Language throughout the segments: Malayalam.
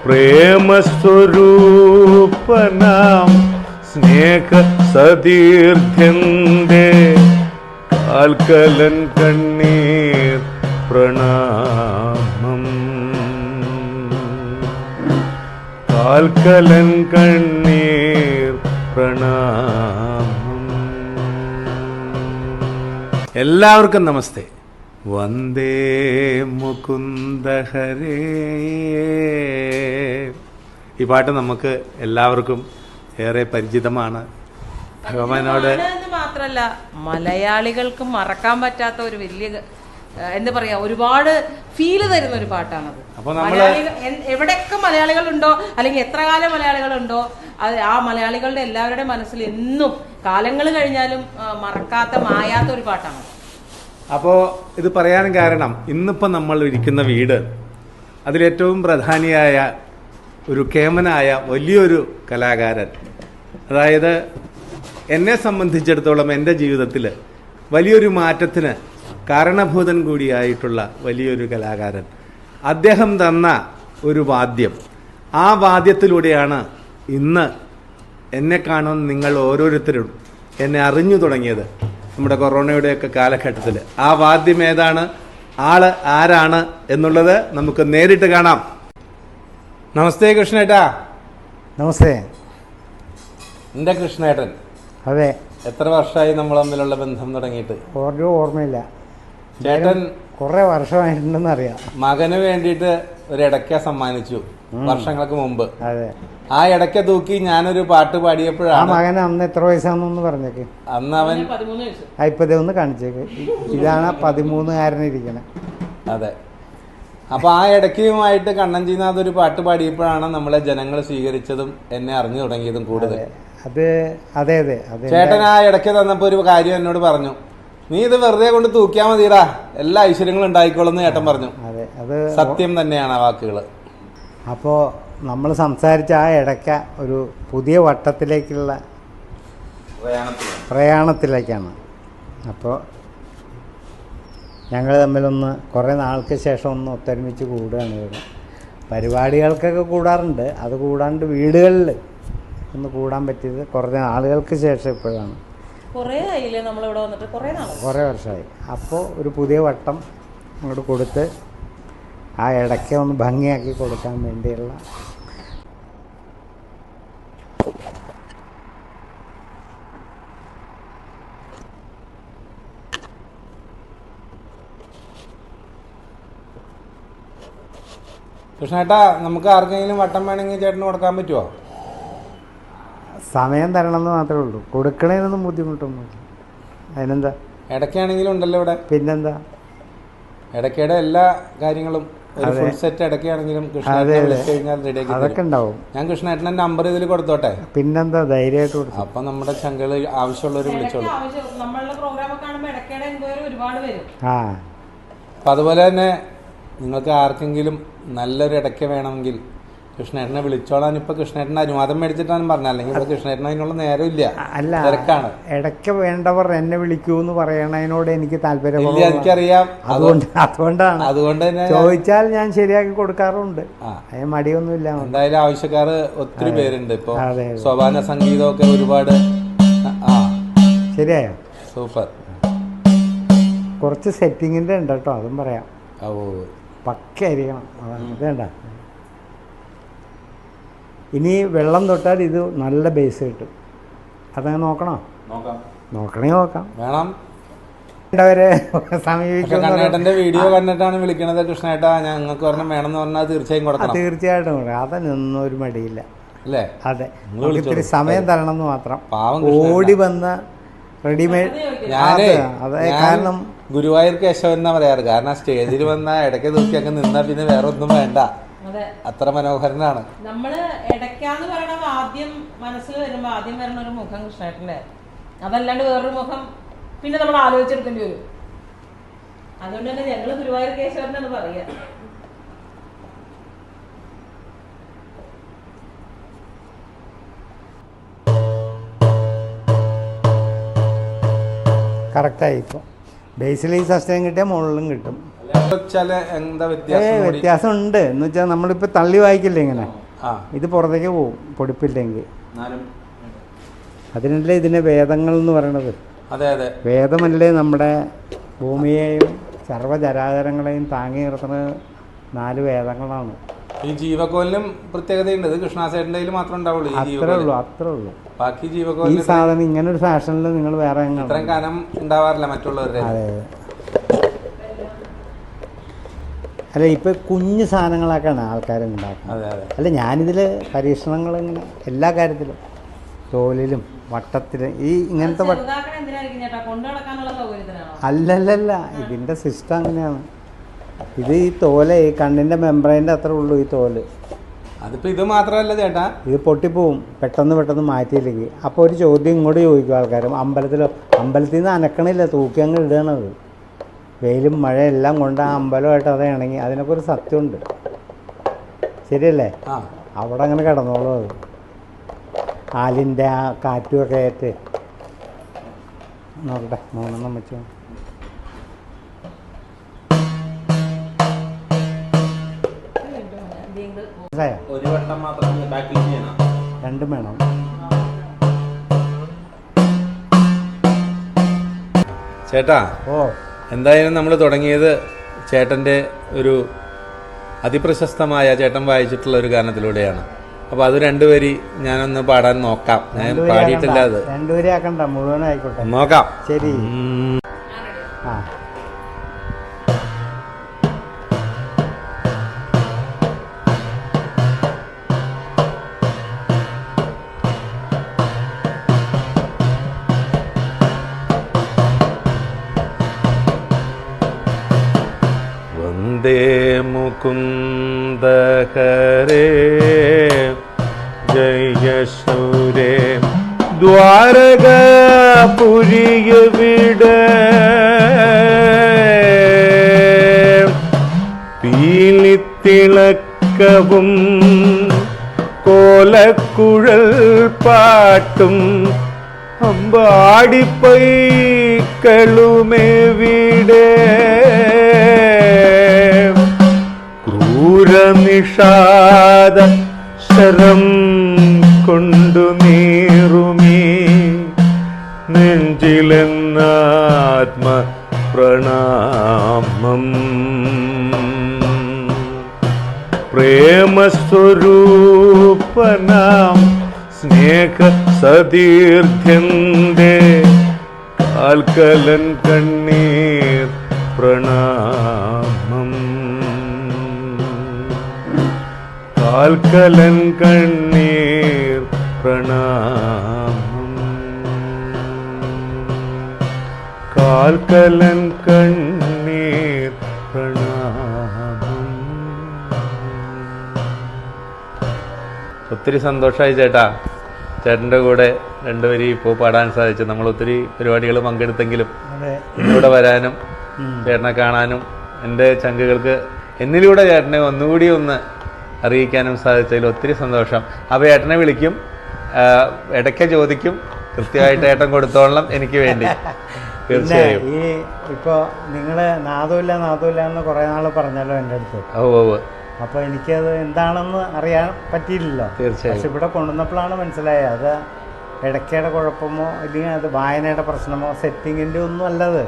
പ്രേമസ്വരൂപനാം സ്നേഹ സതീർത്ഥ്യന്റെ കാൽക്കലൻ കണ്ണീർ പ്രണാമം. കാൽക്കലൻ കണ്ണീർ പ്രണാമം. എല്ലാവർക്കും നമസ്തേ. വന്ദേ മുകുന്ദ ഹരേ. ഈ പാട്ട് നമുക്ക് എല്ലാവർക്കും ഏറെ പരിചിതമാണ്. ഭഗവാനോട് മാത്രല്ല, മലയാളികൾക്ക് മറക്കാൻ പറ്റാത്ത ഒരു വലിയ എന്താ പറയാ, ഒരുപാട് ഫീല് തരുന്ന ഒരു പാട്ടാണത്. അപ്പൊ എവിടെയൊക്കെ മലയാളികളുണ്ടോ, അല്ലെങ്കിൽ എത്ര കാലം മലയാളികളുണ്ടോ, അത് ആ മലയാളികളുടെ എല്ലാവരുടെ മനസ്സിൽ എന്നും കാലങ്ങൾ കഴിഞ്ഞാലും മറക്കാത്ത മായാത്ത ഒരു പാട്ടാണ്. അപ്പോൾ ഇത് പറയാൻ കാരണം, ഇന്നിപ്പം നമ്മൾ ഇരിക്കുന്ന വീട് അതിലേറ്റവും പ്രധാനിയായ ഒരു കേമനായ വലിയൊരു കലാകാരൻ, അതായത് എന്നെ സംബന്ധിച്ചിടത്തോളം എൻ്റെ ജീവിതത്തിൽ വലിയൊരു മാറ്റത്തിന് കാരണഭൂതൻ കൂടിയായിട്ടുള്ള വലിയൊരു കലാകാരൻ, അദ്ദേഹം തന്ന ഒരു വാദ്യം, ആ വാദ്യത്തിലൂടെയാണ് ഇന്ന് എന്നെ കാണുന്ന നിങ്ങൾ ഓരോരുത്തരും എന്നെ അറിഞ്ഞു തുടങ്ങിയത്. നമ്മുടെ കൊറോണയുടെയൊക്കെ കാലഘട്ടത്തിൽ ആ വാദ്യം ഏതാണ്, ആള് ആരാണ് എന്നുള്ളത് നമുക്ക് നേരിട്ട് കാണാം. നമസ്തേ കൃഷ്ണേട്ടാ. നമസ്തേ. എൻ്റെ കൃഷ്ണേട്ടൻ. അതെ. എത്ര വർഷമായി നമ്മൾ തമ്മിലുള്ള ബന്ധം തുടങ്ങിയിട്ട്? ഒരു ഓർമ്മയില്ല. ചേട്ടൻ കുറെ വർഷമായിട്ടുണ്ടെന്ന് അറിയാം. മകന് വേണ്ടിയിട്ട് ഒരു ഇടയ്ക്ക സമ്മാനിച്ചു വർഷങ്ങൾക്ക് മുമ്പ്. അതെ. ആ ഇടയ്ക്ക തൂക്കി ഞാനൊരു പാട്ട് പാടിയപ്പോഴാണ്. ആ മകന് അന്ന് എത്ര വയസ്സാണെന്നൊന്ന് പറഞ്ഞേക്ക്. അന്ന് അവൻ ഇപ്പതേ ഒന്ന് കാണിച്ചേക്ക്. ഇതാണ് 13കാരനിരിക്കണേ. അതെ. അപ്പൊ ആ ഇടയ്ക്കുമായിട്ട് കണ്ണഞ്ചിനാഥ് ഒരു പാട്ട് പാടിയപ്പോഴാണ് നമ്മളെ ജനങ്ങൾ സ്വീകരിച്ചതും എന്നെ അറിഞ്ഞു തുടങ്ങിയതും കൂടുതൽ. അത് അതെ അതെ അതെ. ചേട്ടൻ ആ ഇടയ്ക്ക് തന്നപ്പോ ഒരു കാര്യം എന്നോട് പറഞ്ഞു, നീ ഇത് വെറുതെ കൊണ്ട് തൂക്കിയാ മതിടാ, എല്ലാ ഐശ്വര്യങ്ങളും ഉണ്ടായിക്കോളെന്ന് ചേട്ടൻ പറഞ്ഞു. അതെ, അത് സത്യം തന്നെയാണ് ആ വാക്കുകൾ. അപ്പോൾ നമ്മൾ സംസാരിച്ച ആ ഇടയ്ക്ക ഒരു പുതിയ വട്ടത്തിലേക്കുള്ള പ്രയാണത്തിലേക്കാണ്. അപ്പോൾ ഞങ്ങൾ തമ്മിലൊന്ന് കുറേ നാൾക്ക് ശേഷം ഒന്ന് ഒത്തൊരുമിച്ച് കൂടുകയാണ്. ഇവിടെ പരിപാടികൾക്കൊക്കെ കൂടാറുണ്ട്, അത് കൂടാണ്ട് വീടുകളിൽ ഒന്ന് കൂടാൻ പറ്റിയത് കുറേ നാളുകൾക്ക് ശേഷം ഇപ്പോഴാണ്. കുറേ വർഷമായി. അപ്പോൾ ഒരു പുതിയ വട്ടം അങ്ങോട്ട് കൊടുത്ത് ആ ഇടയ്ക്ക് ഒന്ന് ഭംഗിയാക്കി കൊടുക്കാൻ വേണ്ടിയുള്ള കൃഷ്ണേട്ടാ, നമുക്ക് ആർക്കെങ്കിലും വട്ടം വേണമെങ്കിൽ ചേട്ടന് കൊടുക്കാൻ പറ്റുമോ? സമയം തരണമെന്ന് മാത്രമേ ഉള്ളൂ. കൊടുക്കണേനൊന്നും ബുദ്ധിമുട്ടൊന്നുമില്ല. അതിനെന്താ, ഇടയ്ക്കാണെങ്കിലും ഉണ്ടല്ലോ ഇവിടെ. പിന്നെന്താ, ഇടയ്ക്കയുടെ എല്ലാ കാര്യങ്ങളും ഒരു ഫുൾ സെറ്റ് ഇടയ്ക്കാണെങ്കിലും അതൊക്കെ ഉണ്ടാവും. ഞാൻ കൃഷ്ണേട്ടൻ്റെ നമ്പർ ഇതിൽ കൊടുത്തോട്ടെ? പിന്നെന്താ, ധൈര്യമായിട്ട് കൊടുത്തു. അപ്പൊ നമ്മുടെ ചങ്കള് ആവശ്യമുള്ളവർ വിളിച്ചോളൂ. ആ, അപ്പൊ അതുപോലെ തന്നെ നിങ്ങൾക്ക് ആർക്കെങ്കിലും നല്ലൊരു ഇടയ്ക്ക വേണമെങ്കിൽ കൃഷ്ണേട്ടനെ വിളിച്ചോളാൻ. ഇപ്പൊ കൃഷ്ണേട്ടൻ്റെ അനുവാദം മേടിച്ചിട്ടാണ് പറഞ്ഞത്, അല്ലെങ്കിൽ ഇപ്പൊ കൃഷ്ണേട്ടന് അതിനുള്ള നേരമില്ല, തിരക്കാണ്. ഇടയ്ക്ക് വേണ്ടവർ എന്നെ വിളിക്കൂ എന്ന് പറയണതിനോട് എനിക്ക് താല്പര്യം. എനിക്കറിയാം, അതുകൊണ്ട് തന്നെ ചോദിച്ചാൽ ഞാൻ ശരിയാക്കി കൊടുക്കാറുണ്ട്. അതിന് മടിയൊന്നുമില്ല. എന്തായാലും ആവശ്യക്കാർ ഒത്തിരി പേരുണ്ട്. ഇപ്പൊ സോപാന സംഗീതമൊക്കെ ഒരുപാട്. ശരിയായോ? സൂപ്പർ. കുറച്ച് സെറ്റിങ്ങിന്റെ ഉണ്ട് കേട്ടോ, അതും പറയാം. പക്കയായിരിക്കണം. വേണ്ട, ഇനി വെള്ളം തൊട്ടാൽ ഇത് നല്ല ബേസ് കിട്ടും. അതങ്ങനെ നോക്കണോ? നോക്കണേ നോക്കാം. വേണം. സമീപിക്കുന്നേട്ടന്റെ വീഡിയോ കണ്ടിട്ടാണ് വിളിക്കണത്. കൃഷ്ണേട്ടാ, ഞങ്ങൾക്ക് ഒരെണ്ണം വേണമെന്ന് പറഞ്ഞാൽ തീർച്ചയായും കൊടുക്കണം. തീർച്ചയായിട്ടും കൊടുക്കാം. അതൊന്നും ഒരു മടിയില്ല അല്ലേ? അതെ, ഇത്തിരി സമയം തരണം എന്ന് മാത്രം. ഓടി വന്ന റെഡിമെയ്ഡ്. അതെ, കാരണം ഗുരുവായൂർ കേശവൻ എന്നാ പറയാറ്. കാരണം സ്റ്റേജിൽ വന്ന ഇടയ്ക്ക് തൂക്കിയൊക്കെ നിന്നാ പിന്നെ വേറെ ഒന്നും വേണ്ട, അത്ര മനോഹരനാണ്. നമ്മള് ഇടയ്ക്കാന്ന് പറയണത് ആദ്യം മനസ്സിൽ വരുമ്പോ ആദ്യം വരുന്ന ഒരു മുഖം കൃഷ്ണേട്ടന്റെ, അതല്ലാണ്ട് വേറൊരു മുഖം പിന്നെ നമ്മൾ ആലോചിച്ചെടുക്കേണ്ടി വരും. അതുകൊണ്ട് തന്നെ ഞങ്ങള് ഗുരുവായൂർ കേശവനെന്ന് പറയാ. കറക്റ്റായി. ഇപ്പോൾ ബേസിൽ ഈ സസ്റ്റൈൻ കിട്ടിയാൽ മുകളിലും കിട്ടും. എന്താ വ്യത്യാസം? വ്യത്യാസം ഉണ്ട് എന്ന് വെച്ചാൽ നമ്മളിപ്പോൾ തള്ളി വായിക്കില്ലേ ഇങ്ങനെ, ഇത് പുറത്തേക്ക് പോവും പൊടിപ്പില്ലെങ്കിൽ. അതിനല്ലേ ഇതിനെ വേദങ്ങൾ എന്ന് പറയണത്. അതെ അതെ, വേദമല്ലേ നമ്മുടെ ഭൂമിയെയും സർവ്വചരാചരങ്ങളെയും താങ്ങി നിർത്തുന്ന 4 വേദങ്ങളാണ്. ഈ ജീവകോലിനും പ്രത്യേകതയുണ്ട്. ഇത് കൃഷ്ണാസേട്ടൻ്റെ മാത്രമേ ഉണ്ടാവുള്ളൂ. അത്രേ ഉള്ളൂ. ബാക്കി ജീവകോലിന് ഈ സാധനം ഇങ്ങനെ ഒരു ഫാഷനിൽ നിങ്ങൾ വേറെ ഇത്രയും കനം ഉണ്ടാവാറില്ല മറ്റുള്ളവരുടെ. അതെ. അല്ല ഇപ്പം കുഞ്ഞു സാധനങ്ങളൊക്കെയാണ് ആൾക്കാർ ഉണ്ടാക്കുന്നത്. അല്ല ഞാനിതിൽ പരീക്ഷണങ്ങൾ ഇങ്ങനെ എല്ലാ കാര്യത്തിലും, തോലിലും വട്ടത്തിലും ഈ ഇങ്ങനത്തെ അല്ലല്ല ഇതിൻ്റെ സിസ്റ്റം അങ്ങനെയാണ്. ഇത് ഈ തോല് ഈ കണ്ണിൻ്റെ മെമ്പറൈൻ്റെ അത്ര ഉള്ളൂ ഈ തോല്. അതിപ്പോൾ ഇത് മാത്രമല്ല ചേട്ടാ, ഇത് പൊട്ടിപ്പോവും പെട്ടെന്ന് മാറ്റിയില്ലെങ്കിൽ. അപ്പോൾ ഒരു ചോദ്യം ഇങ്ങോട്ട് ചോദിക്കും ആൾക്കാർ, അമ്പലത്തിൽ നിന്ന് അനക്കണില്ല, തൂക്കി അങ്ങ് ഇടുകയാണത്. വെയിലും മഴയും എല്ലാം കൊണ്ട് ആ അമ്പലമായിട്ട് അത് ഇണങ്ങി. അതിനൊക്കെ ഒരു സത്യമുണ്ട്, ശരിയല്ലേ? അവിടെ അങ്ങനെ കിടന്നോളൂ. അത് ആലിൻ്റെ ആ കാറ്റുമൊക്കെ ആയിട്ട് നോക്കട്ടെ. 3 വെച്ചോ. ഒരു വട്ടം മാത്രം 2 വേണം. ചേട്ടാ, എന്തായാലും നമ്മൾ തുടങ്ങിയത് ചേട്ടൻ്റെ ഒരു അതിപ്രശസ്തമായ ചേട്ടൻ വായിച്ചിട്ടുള്ള ഒരു ഗാനത്തിലൂടെയാണ്. അപ്പോൾ അത് 2 വരി ഞാനൊന്ന് പാടാൻ നോക്കാം. ഞാൻ പാടിയിട്ടില്ല. അത് 2 വരി ആക്കണ്ട, മുഴുവനായിക്കോട്ടെ. നോക്കാം. ശരി. ആ വന്ദേ മുകുന്ദ ഹരേ ജയ ശൗരേ ദ്വാരകാപുരിയവിടെ പീലിത്തിളക്കവും കോലക്കുഴൽ പാട്ടും അമ്പാടിപ്പൈക്കളുമെവിടെ ക്രൂരനിഷാദ ശരം കൊണ്ടു നീറുമീ നെഞ്ചിലെന്നാത്മ പ്രണാമം പ്രേമസ്വരൂപനാം സ്നേഹ സതീർത്ഥ്യന്റെ കാൽക്കലൻ കണ്ണീർ പ്രണാമം കാൽക്കലൻ കണ്ണീർ പ്രണാമം കാൽക്കലൻ കണ്ണീർ പ്രണാമം. ഒത്തിരി സന്തോഷമായി ചേട്ടാ, ചേട്ടൻ്റെ കൂടെ 2 വരി ഇപ്പോൾ പാടാൻ സാധിച്ചു. നമ്മൾ ഒത്തിരി പരിപാടികൾ പങ്കെടുത്തെങ്കിലും ഇവിടെ വരാനും ചേട്ടനെ കാണാനും എൻ്റെ ചങ്കുകൾക്ക് എന്നിലൂടെ ചേട്ടനെ ഒന്നുകൂടി ഒന്ന് അറിയിക്കാനും സാധിച്ചതിൽ ഒത്തിരി സന്തോഷം. അപ്പോൾ ഏട്ടനെ വിളിക്കും, ഇടയ്ക്ക് ചോദിക്കും, കൃത്യമായിട്ട് ഏട്ടൻ കൊടുത്തോളണം എനിക്ക് വേണ്ടി. തീർച്ചയായും. ഈ ഇപ്പോൾ നിങ്ങൾ നാദമില്ല എന്ന് കുറേ നാൾ പറഞ്ഞല്ലോ എൻ്റെ അടുത്ത്. അപ്പോൾ എനിക്കത് എന്താണെന്ന് അറിയാൻ പറ്റിയില്ലല്ലോ. തീർച്ചയായും. പക്ഷെ ഇവിടെ കൊണ്ടുവന്നപ്പോഴാണ് മനസ്സിലായത് അത് ഇടയ്ക്കയുടെ കുഴപ്പമോ അല്ലെങ്കിൽ അത് വായനയുടെ പ്രശ്നമോ സെറ്റിങ്ങിൻ്റെ ഒന്നും അല്ലത്.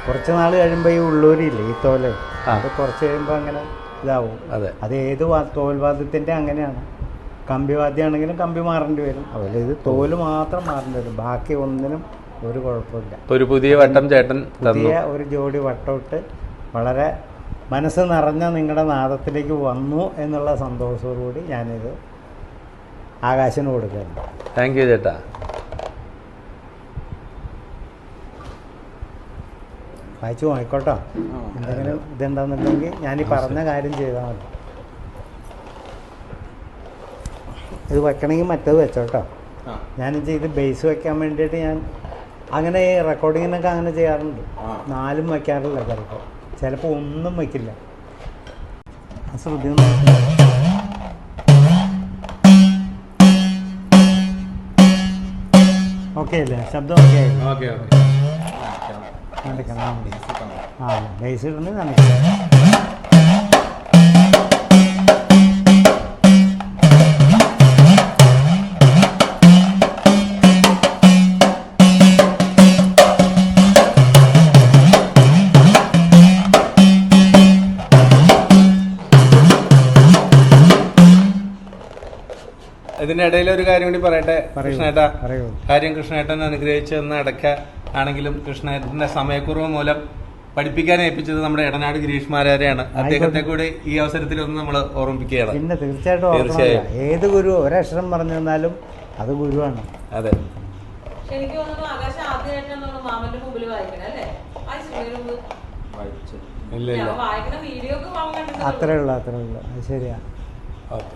കുറച്ച് നാൾ കഴിയുമ്പോൾ ഈ ഉള്ളൂരില്ലേ ഈ തോല്, അത് കുറച്ച് കഴിയുമ്പോൾ അങ്ങനെ ഇതാവും. അത് ഏത് തോൽവാദ്യത്തിൻ്റെ അങ്ങനെയാണ്. കമ്പിവാദ്യമാണെങ്കിലും കമ്പി മാറേണ്ടി വരും. അതുപോലെ ഇത് തോല് മാത്രം മാറേണ്ടി വരും, ബാക്കി ഒന്നിനും ഒരു കുഴപ്പമില്ല. ഒരു പുതിയ വട്ടം ചേട്ടൻ ഒരു ജോഡി വട്ടമിട്ട് വളരെ മനസ്സ് നിറഞ്ഞ നിങ്ങളുടെ നാദത്തിലേക്ക് വന്നു എന്നുള്ള സന്തോഷത്തോടുകൂടി ഞാനിത് ആകാശന് കൊടുക്കുകയാണ്. താങ്ക് യു ചേട്ടാ. വായിച്ചു നോക്കോട്ടോ. എന്തെങ്കിലും ഇതുണ്ടെന്നുണ്ടെങ്കിൽ ഞാൻ ഈ പറഞ്ഞ കാര്യം ചെയ്താൽ മതി. ഇത് വെക്കണമെങ്കിൽ മറ്റേത് വെച്ചോട്ടോ. ഞാനിത് ഇത് ബേസ് വെക്കാൻ വേണ്ടിയിട്ട് ഞാൻ അങ്ങനെ ഈ റെക്കോർഡിങ്ങിനൊക്കെ അങ്ങനെ ചെയ്യാറുണ്ട്. 4 വയ്ക്കാറില്ല ചിലപ്പോൾ, ചിലപ്പോൾ ഒന്നും വയ്ക്കില്ല. ശ്രദ്ധിക്കുന്നു. ഓക്കെ അല്ലേ? ശബ്ദം ഓക്കെ ഓക്കെ നടക്കണം. ആ ബേസ് ഇടുന്നത് നടക്കില്ല. ഇതിന്റെ ഇടയിൽ ഒരു കാര്യം കൂടി പറയട്ടെ കൃഷ്ണേട്ടാ. പറയൂ. കാര്യം കൃഷ്ണേട്ടൻ അനുഗ്രഹിച്ച് തന്ന ഇടയ്ക്ക ആണെങ്കിലും കൃഷ്ണേട്ടന്റെ സമയക്കുറവ് മൂലം പഠിപ്പിക്കാൻ ഏൽപ്പിച്ചത് നമ്മുടെ എടനാട് ഗിരീഷ് മാരാരെയാണ്. അദ്ദേഹത്തെ കൂടി ഈ അവസരത്തിൽ ഒന്ന് നമ്മൾ ഓർമ്മിപ്പിക്കുകയാണ്. പിന്നെ തീർച്ചയായിട്ടും ഏത് ഗുരു ഒരക്ഷരം പറഞ്ഞു തന്നാലും അത് ഗുരുവാണ്. അതെ, എനിക്ക് തോന്നുന്നു ആകാശം ആദ്യമായിട്ടാണ് മാമന്റെ മുമ്പിൽ വായിക്കണേ അല്ലേ? ഇല്ല ഇല്ല, വായിക്കുന്ന വീഡിയോ ഒക്കെ അത്രേ ഉള്ളൂ അത് ശരിയാ. ഓക്കെ.